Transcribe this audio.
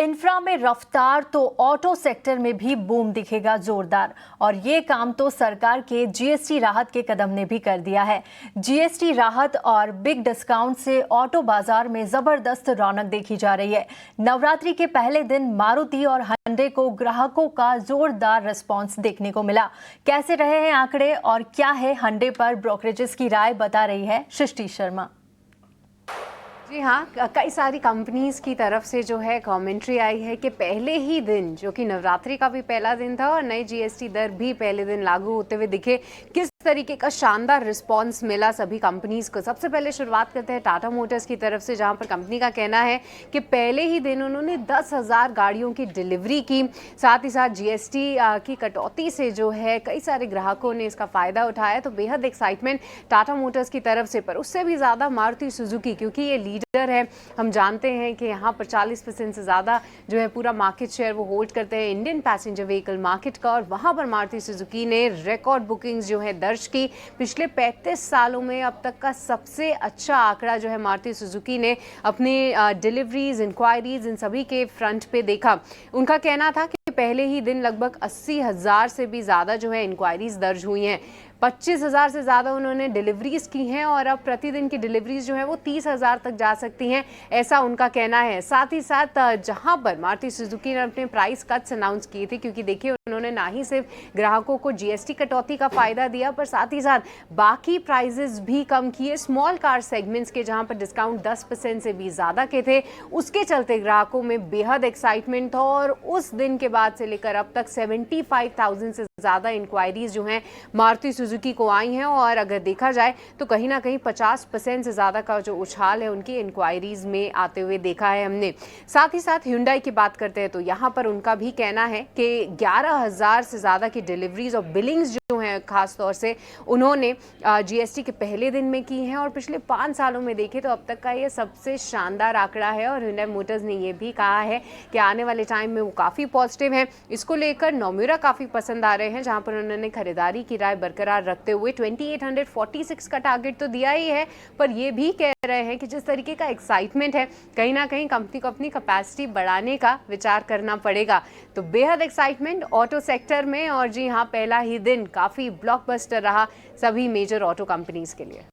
Infra में रफ्तार तो ऑटो सेक्टर में भी बूम दिखेगा जोरदार। और ये काम तो सरकार के जीएसटी राहत के कदम ने भी कर दिया है। जीएसटी राहत और बिग डिस्काउंट से ऑटो बाजार में जबरदस्त रौनक देखी जा रही है। नवरात्रि के पहले दिन मारुति और hyundai को ग्राहकों का जोरदार रिस्पांस देखने को मिला। कैसे रहे हैं आंकड़े और क्या है hyundai पर ब्रोकरेजेस की राय, बता रही है सृष्टि शर्मा। जी हाँ, कई सारी कंपनीज की तरफ से जो है कमेंट्री आई है कि पहले ही दिन, जो कि नवरात्रि का भी पहला दिन था और नई जीएसटी दर भी पहले दिन लागू होते हुए दिखे, किस तरीके का शानदार रिस्पांस मिला सभी कंपनीज को। सबसे पहले शुरुआत करते हैं टाटा मोटर्स की तरफ से, जहां पर कंपनी का कहना है कि पहले ही दिन उन्होंने 10,000 गाड़ियों की डिलीवरी की। साथ ही साथ जीएसटी की कटौती से जो है कई सारे ग्राहकों ने इसका फायदा उठाया, तो बेहद एक्साइटमेंट टाटा मोटर्स की तरफ से। पर उससे भी ज़्यादा मारुति सुजुकी, क्योंकि ये लीडर है, हम जानते हैं कि यहाँ पर 40% से ज़्यादा जो है पूरा मार्केट शेयर वो होल्ड करते हैं इंडियन पैसेंजर व्हीकल मार्केट का। और वहाँ पर मारुति सुजुकी ने रिकॉर्ड बुकिंग्स जो है दर्ज की। पिछले 35 सालों में अब तक का सबसे अच्छा आंकड़ा जो है मारुति सुजुकी ने अपने डिलीवरीज, इंक्वायरीज, इन सभी के फ्रंट पे देखा। उनका कहना था कि पहले ही दिन लगभग 80,000 से भी ज़्यादा जो है इंक्वायरीज दर्ज हुई हैं। 25,000 से ज़्यादा उन्होंने डिलीवरीज की हैं और अब प्रतिदिन की डिलीवरीज जो है वो 30,000 तक जा सकती हैं, ऐसा उनका कहना है। साथ ही साथ जहां पर मारुति सुजुकी ने अपने प्राइस कट्स अनाउंस किए थे, क्योंकि देखिए उन्होंने ना ही सिर्फ ग्राहकों को जीएसटी कटौती का फायदा दिया, पर साथ ही साथ बाकी प्राइजेस भी कम किए। स्मॉल कार सेगमेंट्स के जहां पर डिस्काउंट 10% से भी ज़्यादा के थे, उसके चलते ग्राहकों में बेहद एक्साइटमेंट था। और उस दिन के बाद से लेकर अब तक 75,000 से ज़्यादा इंक्वायरीज जो हैं मारुति सुजुकी को आई हैं। और अगर देखा जाए तो कहीं ना कहीं 50% से ज़्यादा का जो उछाल है उनकी इंक्वायरीज में आते हुए देखा है हमने। साथ ही साथ Hyundai की बात करते हैं तो यहाँ पर उनका भी कहना है कि 11,000 से ज़्यादा की डिलीवरीज और बिलिंग्स जो हैं खास तौर से उन्होंने जीएसटी के पहले दिन में की हैं। और पिछले 5 सालों में देखें तो अब तक का ये सबसे शानदार आंकड़ा है। और Hyundai मोटर्स ने ये भी कहा है कि आने वाले टाइम में वो काफ़ी पॉजिटिव हैं। इसको लेकर नोम्यूरा काफ़ी पसंद आ रहे हैं, जहाँ पर उन्होंने खरीदारी की राय बरकरार रखते हुए 2846 का टारगेट तो दिया ही है, पर ये भी कह रहे हैं कि जिस तरीके का एक्साइटमेंट है, कहीं ना कहीं कंपनी को अपनी कैपेसिटी बढ़ाने का विचार करना पड़ेगा। तो बेहद एक्साइटमेंट ऑटो सेक्टर में। और जी हाँ, पहला ही दिन काफ़ी ब्लॉकबस्टर रहा सभी मेजर ऑटो कंपनीज के लिए।